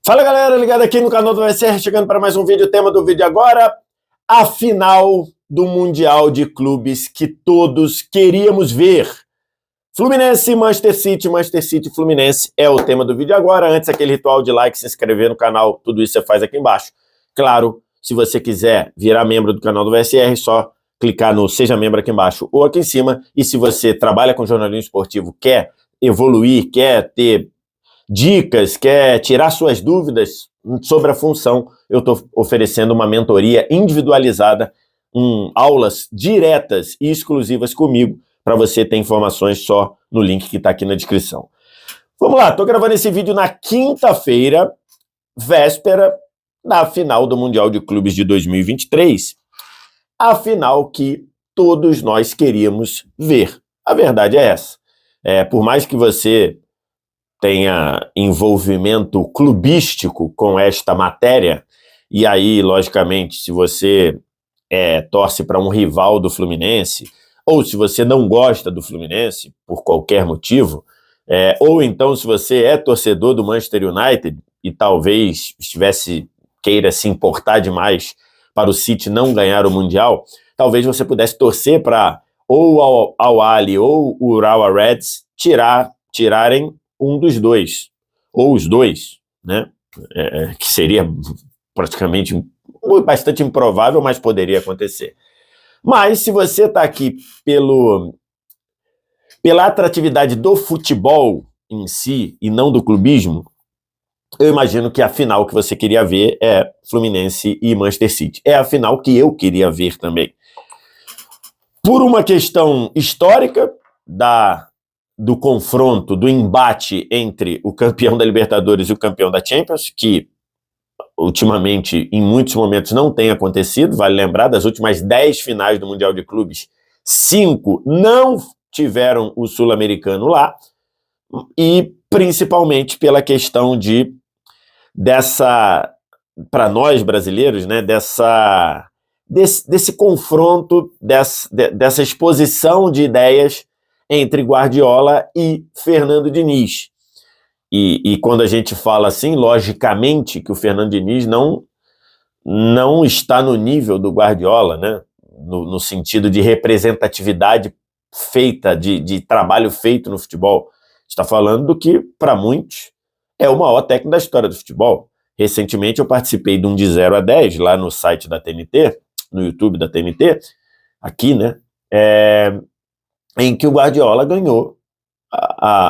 Fala galera, ligado aqui no canal do VSR, chegando para mais um vídeo. O tema do vídeo agora, a final do Mundial de Clubes que todos queríamos ver. Fluminense, Manchester City, Fluminense é o tema do vídeo agora. Antes, aquele ritual de like, se inscrever no canal, tudo isso você faz aqui embaixo. Claro, se você quiser virar membro do canal do VSR, só clicar no Seja Membro aqui embaixo ou aqui em cima. E se você trabalha com jornalismo esportivo, quer evoluir, quer ter dicas, quer tirar suas dúvidas sobre a função, eu estou oferecendo uma mentoria individualizada, aulas diretas e exclusivas comigo, para você ter informações só no link que está aqui na descrição. Vamos lá, estou gravando esse vídeo na quinta-feira, véspera da final do Mundial de Clubes de 2023, a final que todos nós queríamos ver. A verdade é essa. Por mais que você tenha envolvimento clubístico com esta matéria, e aí, logicamente, se você torce para um rival do Fluminense, ou se você não gosta do Fluminense, por qualquer motivo, ou então se você é torcedor do Manchester United e talvez queira se importar demais para o City não ganhar o Mundial, talvez você pudesse torcer para ou o Al-Ahly ou o Urawa Reds tirarem um dos dois, ou os dois, né? Que seria praticamente bastante improvável, mas poderia acontecer. Mas se você está aqui pela atratividade do futebol em si e não do clubismo, eu imagino que a final que você queria ver é Fluminense e Manchester City. É a final que eu queria ver também. Por uma questão histórica do confronto, do embate entre o campeão da Libertadores e o campeão da Champions, que ultimamente, em muitos momentos, não tem acontecido. Vale lembrar, das últimas 10 finais do Mundial de Clubes, 5 não tiveram o sul-americano lá, e principalmente pela questão para nós brasileiros, né, desse confronto, dessa exposição de ideias entre Guardiola e Fernando Diniz. E quando a gente fala assim, logicamente que o Fernando Diniz não está no nível do Guardiola, né? No sentido de representatividade feita, de trabalho feito no futebol. Está falando do que, para muitos, é o maior técnico da história do futebol. Recentemente eu participei de um de 0 a 10 lá no site da TNT, no YouTube da TNT, aqui, né? Em que o Guardiola ganhou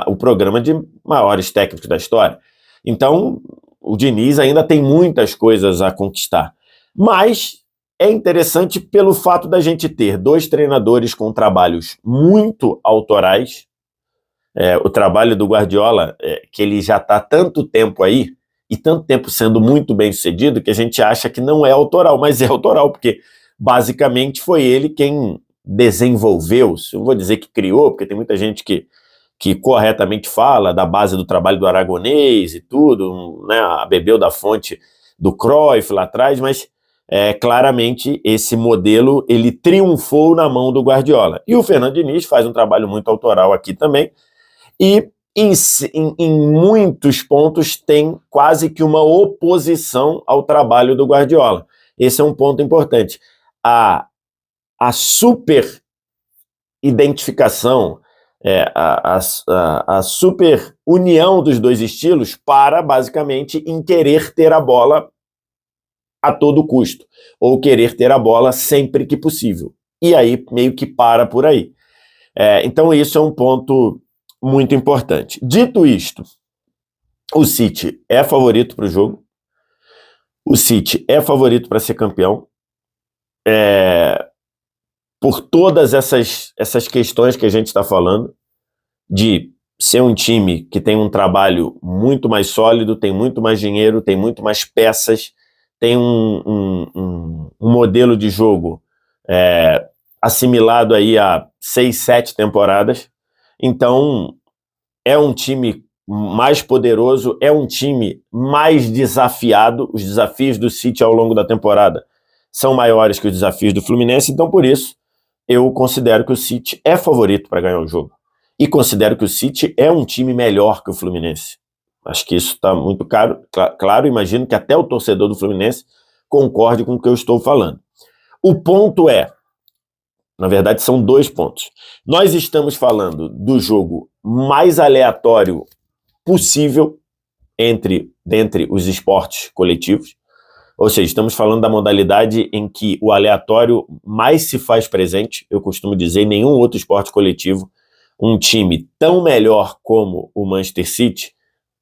o programa de maiores técnicos da história. Então, o Diniz ainda tem muitas coisas a conquistar. Mas é interessante pelo fato da gente ter 2 treinadores com trabalhos muito autorais. O trabalho do Guardiola, que ele já está há tanto tempo aí, e tanto tempo sendo muito bem sucedido, que a gente acha que não é autoral, mas é autoral, porque basicamente foi ele quem desenvolveu, eu vou dizer que criou, porque tem muita gente que corretamente fala da base do trabalho do Aragonês e tudo, né, bebeu da fonte do Cruyff lá atrás, mas claramente esse modelo ele triunfou na mão do Guardiola. E o Fernando Diniz faz um trabalho muito autoral aqui também, e em muitos pontos tem quase que uma oposição ao trabalho do Guardiola. Esse é um ponto importante. A super identificação, a super união dos dois estilos para, basicamente, em querer ter a bola a todo custo, ou querer ter a bola sempre que possível. E aí, meio que para por aí. Então, isso é um ponto muito importante. Dito isto, o City é favorito para o jogo, o City é favorito para ser campeão, por todas essas questões que a gente está falando, de ser um time que tem um trabalho muito mais sólido, tem muito mais dinheiro, tem muito mais peças, tem um modelo de jogo assimilado aí a 6, 7 temporadas. Então, é um time mais poderoso, é um time mais desafiado. Os desafios do City ao longo da temporada são maiores que os desafios do Fluminense, então por isso eu considero que o City é favorito para ganhar o jogo. E considero que o City é um time melhor que o Fluminense. Acho que isso está muito claro, imagino que até o torcedor do Fluminense concorde com o que eu estou falando. O ponto é, na verdade são 2 pontos. Nós estamos falando do jogo mais aleatório possível dentre os esportes coletivos, ou seja, estamos falando da modalidade em que o aleatório mais se faz presente. Eu costumo dizer, em nenhum outro esporte coletivo, um time tão melhor como o Manchester City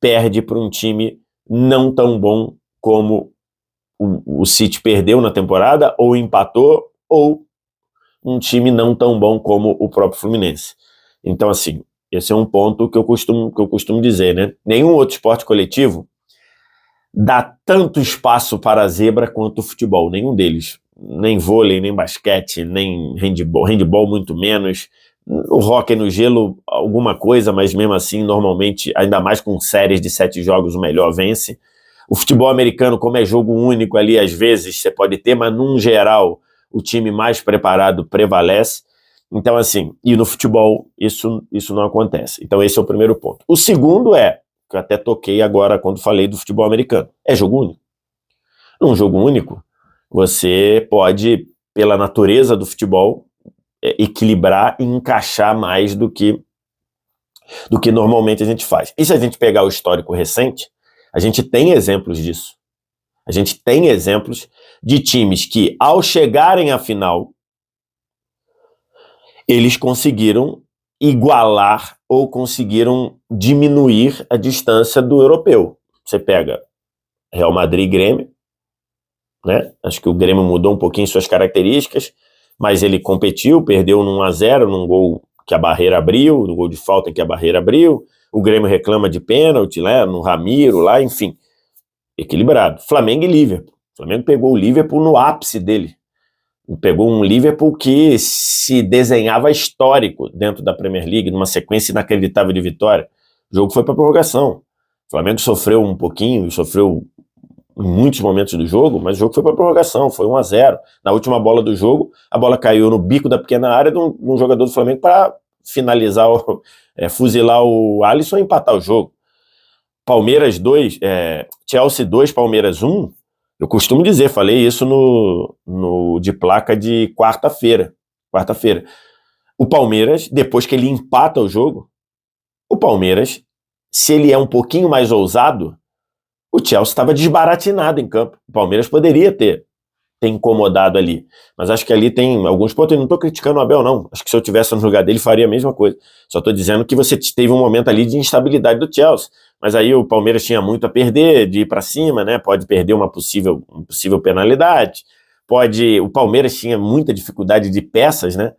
perde para um time não tão bom como o City perdeu na temporada, ou empatou, ou um time não tão bom como o próprio Fluminense. Então, assim, esse é um ponto que eu costumo dizer, né? Nenhum outro esporte coletivo dá tanto espaço para a zebra quanto o futebol, nenhum deles. Nem vôlei, nem basquete, nem handball muito menos. O hóquei no gelo, alguma coisa, mas mesmo assim, normalmente, ainda mais com séries de 7 jogos, o melhor vence. O futebol americano, como é jogo único ali, às vezes você pode ter, mas num geral, o time mais preparado prevalece. Então, assim, e no futebol isso não acontece. Então, esse é o primeiro ponto. O segundo que eu até toquei agora quando falei do futebol americano, é jogo único. Num jogo único, você pode, pela natureza do futebol, equilibrar e encaixar mais do que normalmente a gente faz. E se a gente pegar o histórico recente, a gente tem exemplos disso. A gente tem exemplos de times que, ao chegarem à final, eles conseguiram igualar ou conseguiram diminuir a distância do europeu. Você pega Real Madrid e Grêmio, né? Acho que o Grêmio mudou um pouquinho suas características, mas ele competiu, perdeu num 1-0, num gol que a barreira abriu, no gol de falta que a barreira abriu. O Grêmio reclama de pênalti, né? No Ramiro lá, enfim. Equilibrado. Flamengo e Liverpool. O Flamengo pegou o Liverpool no ápice dele. Pegou um Liverpool que se desenhava histórico dentro da Premier League, numa sequência inacreditável de vitória. O jogo foi para prorrogação. O Flamengo sofreu um pouquinho, sofreu em muitos momentos do jogo, mas o jogo foi para prorrogação, foi 1-0. Na última bola do jogo, a bola caiu no bico da pequena área de um jogador do Flamengo para finalizar, fuzilar o Alisson e empatar o jogo. Palmeiras 2, Chelsea 2, Palmeiras 1, eu costumo dizer, falei isso no de placa de quarta-feira. O Palmeiras, depois que ele empata o jogo, o Palmeiras, se ele é um pouquinho mais ousado, o Chelsea estava desbaratinado em campo. O Palmeiras poderia ter incomodado ali. Mas acho que ali tem alguns pontos. Eu não estou criticando o Abel, não. Acho que se eu estivesse no lugar dele, faria a mesma coisa. Só estou dizendo que você teve um momento ali de instabilidade do Chelsea. Mas aí o Palmeiras tinha muito a perder, de ir para cima, né? Pode perder uma possível penalidade. O Palmeiras tinha muita dificuldade de peças, né?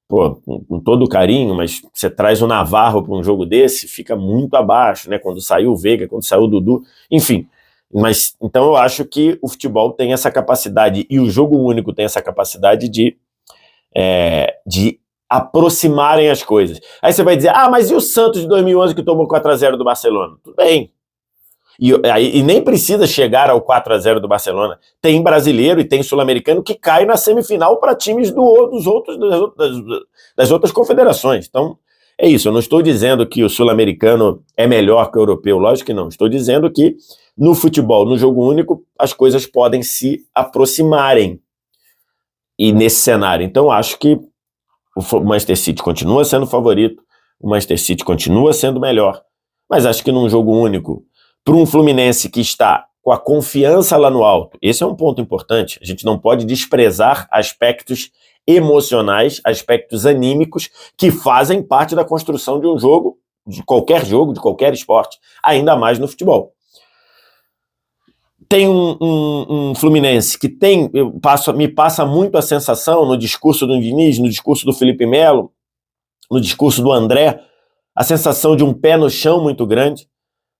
Pô, com todo o carinho, mas você traz o Navarro para um jogo desse, fica muito abaixo, né? Quando saiu o Veiga, quando saiu o Dudu, enfim. Mas então eu acho que o futebol tem essa capacidade, e o jogo único tem essa capacidade de aproximarem as coisas. Aí você vai dizer, mas e o Santos de 2011 que tomou 4-0 do Barcelona? Tudo bem. E nem precisa chegar ao 4-0 do Barcelona. Tem brasileiro e tem sul-americano que cai na semifinal para times das outras confederações. Então, é isso. Eu não estou dizendo que o sul-americano é melhor que o europeu, lógico que não. Estou dizendo que no futebol, no jogo único, as coisas podem se aproximarem. E nesse cenário, então, acho que o Manchester City continua sendo favorito, o Manchester City continua sendo melhor, mas acho que num jogo único, para um Fluminense que está com a confiança lá no alto, esse é um ponto importante, a gente não pode desprezar aspectos emocionais, aspectos anímicos que fazem parte da construção de um jogo, de qualquer esporte, ainda mais no futebol. Tem um Fluminense que me passa muito a sensação no discurso do Diniz, no discurso do Felipe Melo, no discurso do André, a sensação de um pé no chão muito grande,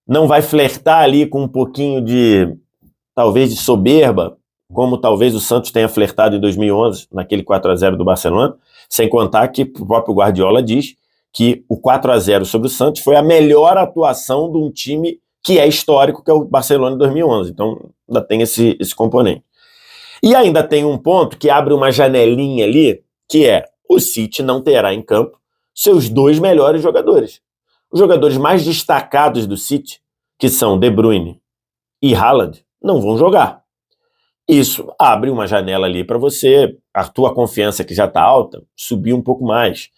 não vai flertar ali com um pouquinho talvez de soberba, como talvez o Santos tenha flertado em 2011, naquele 4-0 do Barcelona, sem contar que o próprio Guardiola diz que o 4-0 sobre o Santos foi a melhor atuação de um time que é histórico, que é o Barcelona de 2011. Então, ainda tem esse componente. E ainda tem um ponto que abre uma janelinha ali, que é o City não terá em campo seus 2 melhores jogadores. Os jogadores mais destacados do City, que são De Bruyne e Haaland, não vão jogar. Isso abre uma janela ali para você, a tua confiança que já está alta, subir um pouco mais.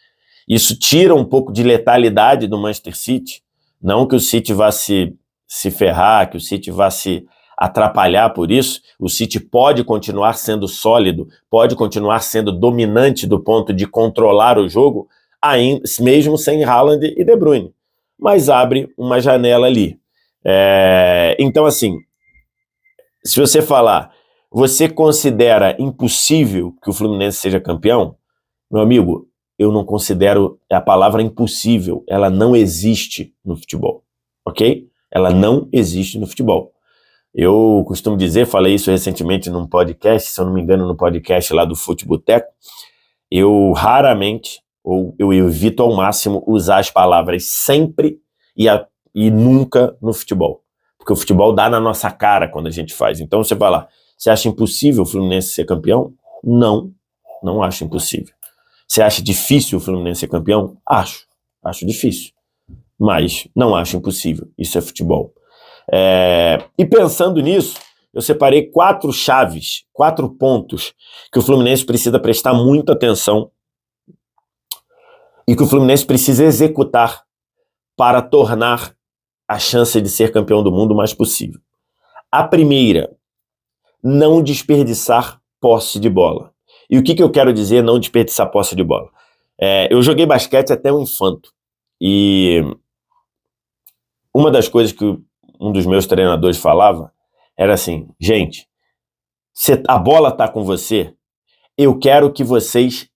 Isso tira um pouco de letalidade do Manchester City. Não que o City vá se ferrar, que o City vá se atrapalhar por isso. O City pode continuar sendo sólido, pode continuar sendo dominante do ponto de controlar o jogo, mesmo sem Haaland e De Bruyne. Mas abre uma janela ali. Então, assim, se você falar, você considera impossível que o Fluminense seja campeão? Meu amigo, eu não considero a palavra impossível, ela não existe no futebol, ok? Ela não existe no futebol. Eu costumo dizer, falei isso recentemente num podcast, se eu não me engano, no podcast lá do Futeboteco, eu raramente, ou eu evito ao máximo, usar as palavras sempre e nunca no futebol. Porque o futebol dá na nossa cara quando a gente faz. Então você fala, você acha impossível o Fluminense ser campeão? Não acho impossível. Você acha difícil o Fluminense ser campeão? Acho difícil. Mas não acho impossível. Isso é futebol. E pensando nisso, eu separei 4 chaves, 4 pontos que o Fluminense precisa prestar muita atenção e que o Fluminense precisa executar para tornar a chance de ser campeão do mundo mais possível. A primeira, não desperdiçar posse de bola. E o que eu quero dizer não desperdiçar posse de bola? Eu joguei basquete até o infanto. E uma das coisas que um dos meus treinadores falava era assim, gente, se a bola está com você, eu quero que vocês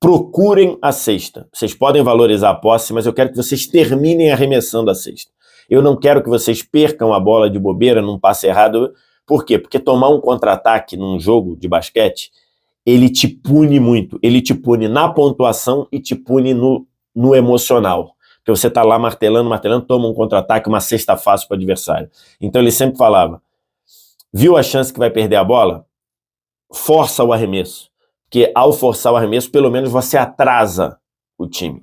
procurem a cesta. Vocês podem valorizar a posse, mas eu quero que vocês terminem arremessando a cesta. Eu não quero que vocês percam a bola de bobeira num passe errado. Por quê? Porque tomar um contra-ataque num jogo de basquete, ele te pune muito. Ele te pune na pontuação e te pune no emocional. Porque você tá lá martelando, toma um contra-ataque, uma cesta fácil para o adversário. Então ele sempre falava, viu a chance que vai perder a bola? Força o arremesso. Porque ao forçar o arremesso, pelo menos você atrasa o time.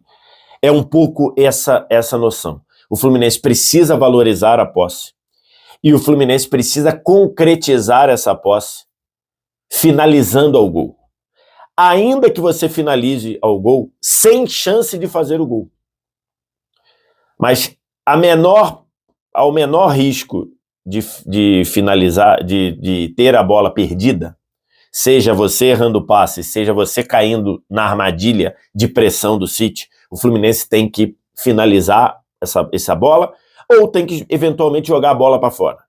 É um pouco essa noção. O Fluminense precisa valorizar a posse. E o Fluminense precisa concretizar essa posse, finalizando ao gol. Ainda que você finalize ao gol, sem chance de fazer o gol. Mas ao menor risco de finalizar, de ter a bola perdida, seja você errando o passe, seja você caindo na armadilha de pressão do City, o Fluminense tem que finalizar essa bola ou tem que eventualmente jogar a bola para fora.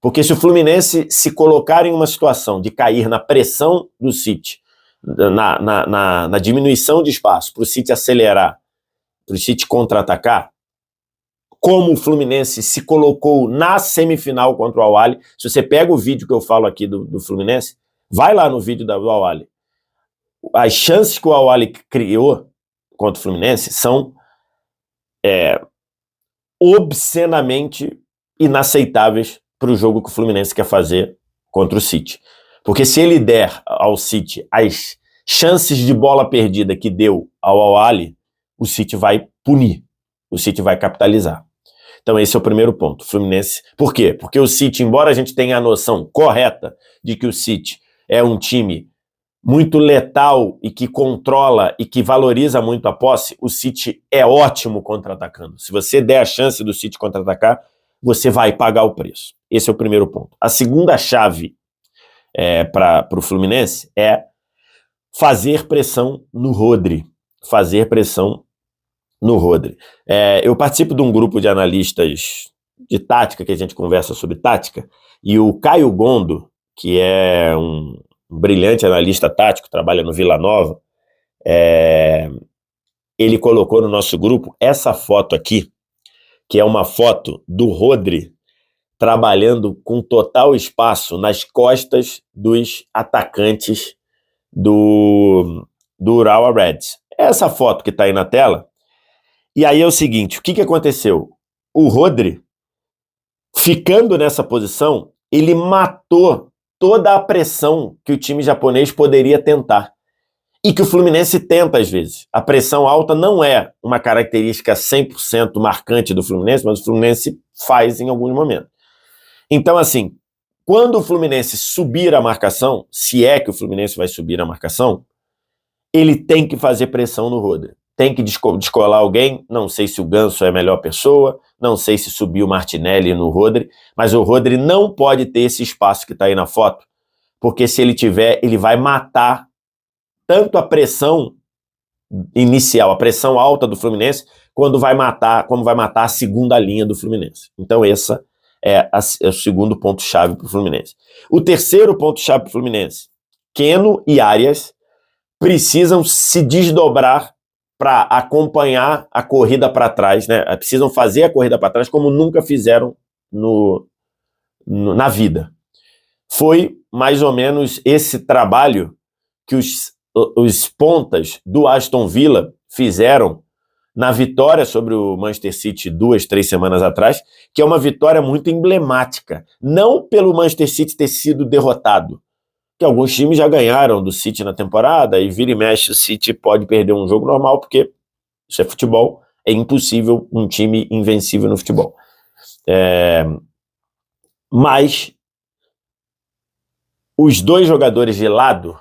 Porque se o Fluminense se colocar em uma situação de cair na pressão do City, na diminuição de espaço, para o City acelerar, para o City contra-atacar, como o Fluminense se colocou na semifinal contra o Al-Ahly, se você pega o vídeo que eu falo aqui do Fluminense, vai lá no vídeo do Al-Ahly. As chances que o Al-Ahly criou contra o Fluminense são obscenamente inaceitáveis para o jogo que o Fluminense quer fazer contra o City. Porque se ele der ao City as chances de bola perdida que deu ao Al-Ahly, o City vai punir, o City vai capitalizar. Então esse é o primeiro ponto. Fluminense. Por quê? Porque o City, embora a gente tenha a noção correta de que o City é um time muito letal e que controla e que valoriza muito a posse, o City é ótimo contra-atacando. Se você der a chance do City contra-atacar, você vai pagar o preço. Esse é o primeiro ponto. A segunda chave para o Fluminense é fazer pressão no Rodri. Fazer pressão no Rodri. Eu participo de um grupo de analistas de tática, que a gente conversa sobre tática, e o Caio Gondo, que é um brilhante analista tático, trabalha no Vila Nova, ele colocou no nosso grupo essa foto aqui, que é uma foto do Rodri trabalhando com total espaço nas costas dos atacantes do Urawa Reds. Essa foto que está aí na tela. E aí é o seguinte, o que aconteceu? O Rodri, ficando nessa posição, ele matou toda a pressão que o time japonês poderia tentar. e que o Fluminense tenta às vezes. A pressão alta não é uma característica 100% marcante do Fluminense, mas o Fluminense faz em alguns momentos. Então, assim, quando o Fluminense subir a marcação, se é que o Fluminense vai subir a marcação, ele tem que fazer pressão no Rodri. Tem que descolar alguém, não sei se o Ganso é a melhor pessoa, não sei se subir o Martinelli no Rodri, mas o Rodri não pode ter esse espaço que está aí na foto, porque se ele tiver, ele vai matar tanto a pressão inicial, a pressão alta do Fluminense, como vai matar a segunda linha do Fluminense. Então esse é o segundo ponto-chave para o Fluminense. O terceiro ponto-chave para o Fluminense, Keno e Arias precisam se desdobrar para acompanhar a corrida para trás, né? Precisam fazer a corrida para trás como nunca fizeram na vida. Foi mais ou menos esse trabalho que os pontas do Aston Villa fizeram na vitória sobre o Manchester City 2-3 semanas atrás, que é uma vitória muito emblemática. Não pelo Manchester City ter sido derrotado, que alguns times já ganharam do City na temporada, e vira e mexe o City pode perder um jogo normal, porque isso é futebol, é impossível um time invencível no futebol. Mas os dois jogadores de lado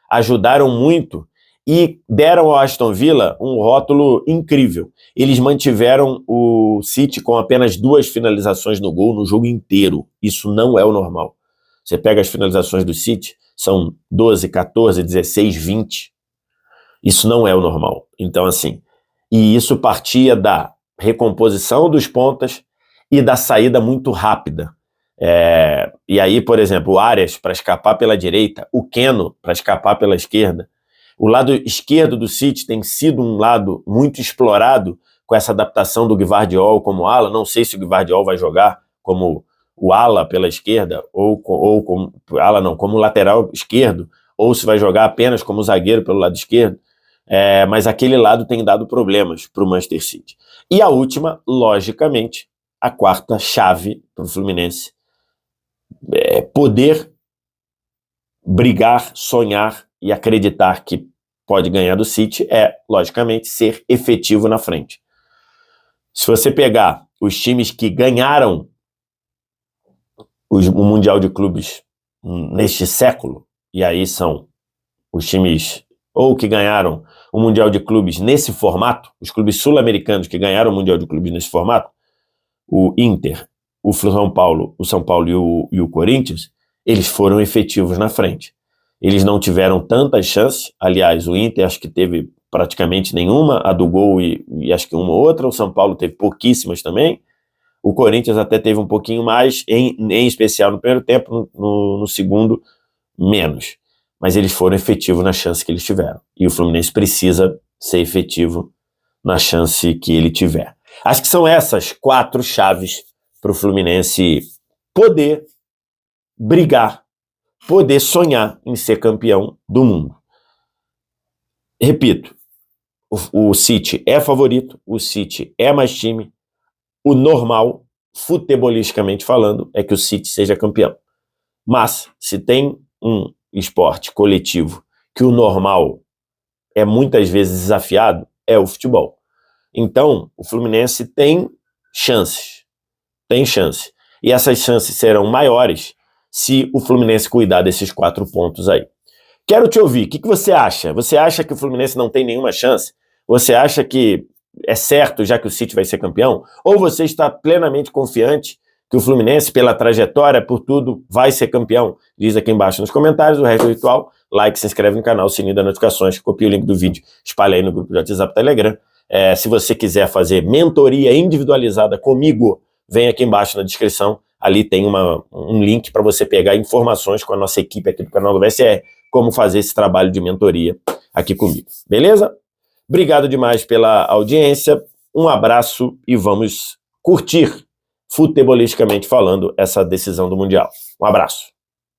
ajudaram muito e deram ao Aston Villa um rótulo incrível. Eles mantiveram o City com apenas 2 finalizações no gol no jogo inteiro. Isso não é o normal. Você pega as finalizações do City, são 12, 14, 16, 20. Isso não é o normal. Então, assim, e isso partia da recomposição dos pontas e da saída muito rápida. E aí, por exemplo, o Arias para escapar pela direita, o Keno para escapar pela esquerda. O lado esquerdo do City tem sido um lado muito explorado com essa adaptação do Gvardiol como ala. Não sei se o Gvardiol vai jogar como o ala pela esquerda, ou como ala não, como lateral esquerdo, ou se vai jogar apenas como zagueiro pelo lado esquerdo. Mas aquele lado tem dado problemas para o Manchester City. E a última, logicamente, a quarta chave para o Fluminense, poder brigar, sonhar e acreditar que pode ganhar do City logicamente, ser efetivo na frente. Se você pegar os times que ganharam o Mundial de Clubes neste século, e aí são os times ou que ganharam o Mundial de Clubes nesse formato, os clubes sul-americanos que ganharam o Mundial de Clubes nesse formato, o Inter, o São Paulo e o Corinthians, eles foram efetivos na frente. Eles não tiveram tantas chances, aliás, o Inter acho que teve praticamente nenhuma, a do gol e acho que uma ou outra, o São Paulo teve pouquíssimas também, o Corinthians até teve um pouquinho mais, em especial no primeiro tempo, no segundo, menos. Mas eles foram efetivos na chance que eles tiveram. E o Fluminense precisa ser efetivo na chance que ele tiver. Acho que são essas 4 chaves para o Fluminense poder brigar, poder sonhar em ser campeão do mundo. Repito, o City é favorito, o City é mais time, o normal, futebolisticamente falando, é que o City seja campeão. Mas, se tem um esporte coletivo que o normal é muitas vezes desafiado, é o futebol. Então, o Fluminense tem chances. Tem chance. E essas chances serão maiores se o Fluminense cuidar desses 4 pontos aí. Quero te ouvir. O que você acha? Você acha que o Fluminense não tem nenhuma chance? Você acha que é certo já que o City vai ser campeão? Ou você está plenamente confiante que o Fluminense, pela trajetória, por tudo, vai ser campeão? Diz aqui embaixo nos comentários. O resto é ritual. Like, se inscreve no canal, sininho das notificações, copia o link do vídeo, espalha aí no grupo de WhatsApp, Telegram. Se você quiser fazer mentoria individualizada comigo, vem aqui embaixo na descrição. Ali tem um link para você pegar informações com a nossa equipe aqui do canal do VSR, como fazer esse trabalho de mentoria aqui comigo. Beleza? Obrigado demais pela audiência. Um abraço e vamos curtir, futebolisticamente falando, essa decisão do Mundial. Um abraço.